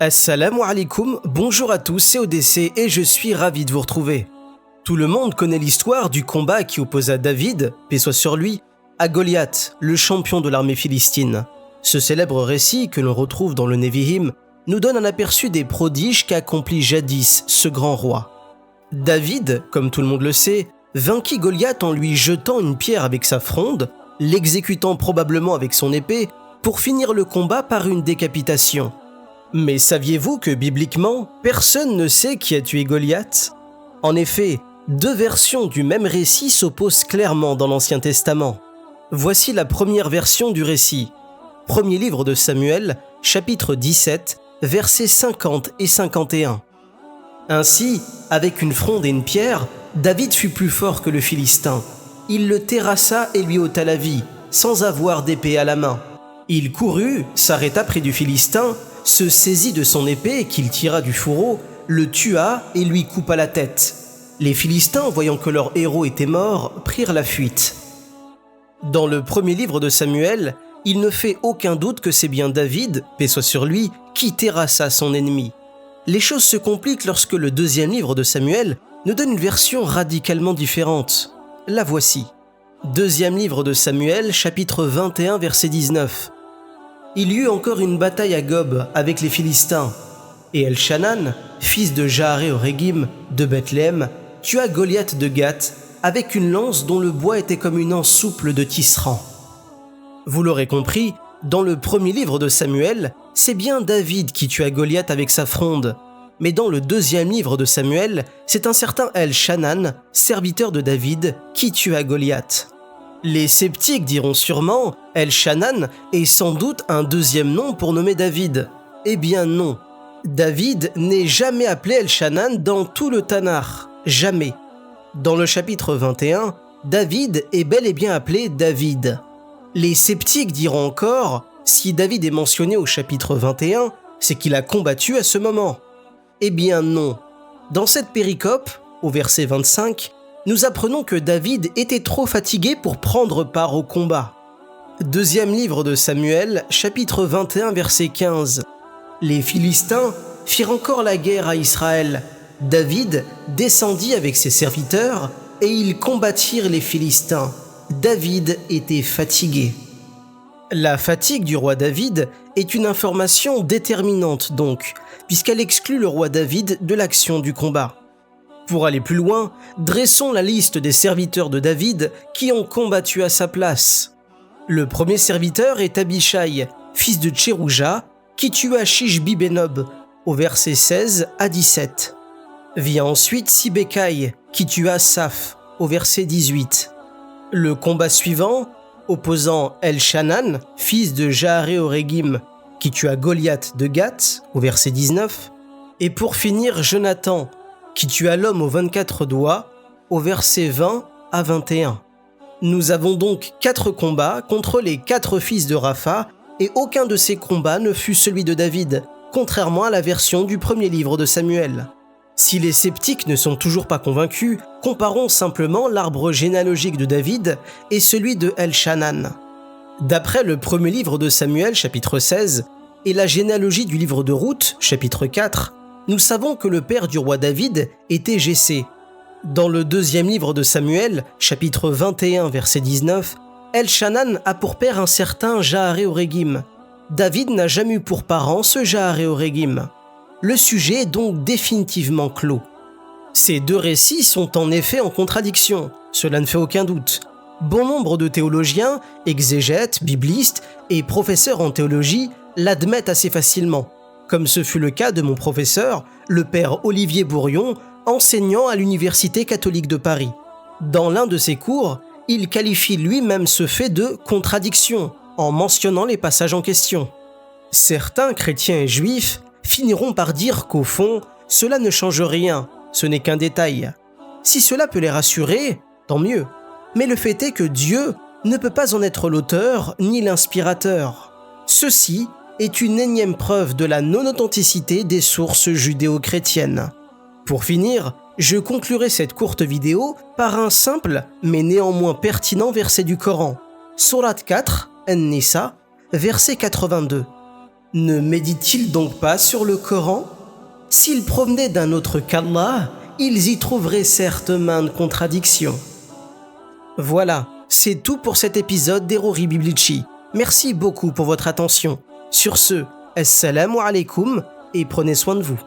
Assalamu alaikum, bonjour à tous, c'est ODC et je suis ravi de vous retrouver. Tout le monde connaît l'histoire du combat qui opposa David, paix soit sur lui, à Goliath, le champion de l'armée philistine. Ce célèbre récit que l'on retrouve dans le Nevi'im nous donne un aperçu des prodiges qu'accomplit jadis ce grand roi. David, comme tout le monde le sait, vainquit Goliath en lui jetant une pierre avec sa fronde, l'exécutant probablement avec son épée, pour finir le combat par une décapitation. Mais saviez-vous que bibliquement, personne ne sait qui a tué Goliath ? En effet, deux versions du même récit s'opposent clairement dans l'Ancien Testament. Voici la première version du récit. Premier livre de Samuel, chapitre 17, versets 50 et 51. Ainsi, avec une fronde et une pierre, David fut plus fort que le Philistin. Il le terrassa et lui ôta la vie, sans avoir d'épée à la main. Il courut, s'arrêta près du Philistin, se saisit de son épée qu'il tira du fourreau, le tua et lui coupa la tête. Les Philistins, voyant que leur héros était mort, prirent la fuite. Dans le premier livre de Samuel, il ne fait aucun doute que c'est bien David, paix soit sur lui, qui terrassa son ennemi. Les choses se compliquent lorsque le deuxième livre de Samuel nous donne une version radicalement différente. La voici. Deuxième livre de Samuel, chapitre 21, verset 19. Il y eut encore une bataille à Gob avec les Philistins. Et Elchanan, fils de Jaaré-Oregim de Bethléem, tua Goliath de Gath avec une lance dont le bois était comme une anse souple de tisserand. Vous l'aurez compris, dans le premier livre de Samuel, c'est bien David qui tua Goliath avec sa fronde. Mais dans le deuxième livre de Samuel, c'est un certain Elchanan, serviteur de David, qui tua Goliath. Les sceptiques diront sûrement « Elchanan est sans doute un deuxième nom pour nommer David ». Eh bien non. David n'est jamais appelé Elchanan dans tout le Tanakh. Jamais. Dans le chapitre 21, David est bel et bien appelé David. Les sceptiques diront encore « Si David est mentionné au chapitre 21, c'est qu'il a combattu à ce moment ». Eh bien non. Dans cette péricope, au verset 25, nous apprenons que David était trop fatigué pour prendre part au combat. Deuxième livre de Samuel, chapitre 21, verset 15. Les Philistins firent encore la guerre à Israël. David descendit avec ses serviteurs et ils combattirent les Philistins. David était fatigué. La fatigue du roi David est une information déterminante donc, puisqu'elle exclut le roi David de l'action du combat. Pour aller plus loin, dressons la liste des serviteurs de David qui ont combattu à sa place. Le premier serviteur est Abishai, fils de Tcherouja, qui tua Shishbi-Benob, au verset 16 à 17. Vient ensuite Sibécaï, qui tua Saph, au verset 18. Le combat suivant, opposant Elchanan, fils de Jaaré-Oregim, qui tua Goliath de Gath, au verset 19. Et pour finir, Jonathan, qui tua l'homme aux 24 doigts, au verset 20 à 21. Nous avons donc 4 combats contre les 4 fils de Rapha, et aucun de ces combats ne fut celui de David, contrairement à la version du premier livre de Samuel. Si les sceptiques ne sont toujours pas convaincus, comparons simplement l'arbre généalogique de David et celui de Elchanan. D'après le premier livre de Samuel, chapitre 16, et la généalogie du livre de Ruth, chapitre 4, nous savons que le père du roi David était Jessé. Dans le deuxième livre de Samuel, chapitre 21, verset 19, Elchanan a pour père un certain Jaaré-Oregim. David n'a jamais eu pour parent ce Jaaré-Oregim. Le sujet est donc définitivement clos. Ces deux récits sont en effet en contradiction, cela ne fait aucun doute. Bon nombre de théologiens, exégètes, biblistes et professeurs en théologie l'admettent assez facilement, comme ce fut le cas de mon professeur, le père Olivier Bourrion, enseignant à l'Université catholique de Paris. Dans l'un de ses cours, il qualifie lui-même ce fait de contradiction, en mentionnant les passages en question. Certains chrétiens et juifs finiront par dire qu'au fond, cela ne change rien, ce n'est qu'un détail. Si cela peut les rassurer, tant mieux. Mais le fait est que Dieu ne peut pas en être l'auteur ni l'inspirateur. Ceci est une énième preuve de la non-authenticité des sources judéo-chrétiennes. Pour finir, je conclurai cette courte vidéo par un simple mais néanmoins pertinent verset du Coran. Sourate 4, An-Nisa, verset 82. Ne méditent-ils donc pas sur le Coran? S'ils provenaient d'un autre qu'Allah, ils y trouveraient certes maintes contradictions. Voilà, c'est tout pour cet épisode d'Errori Biblici. Merci beaucoup pour votre attention. Sur ce, assalamu alaikum et prenez soin de vous.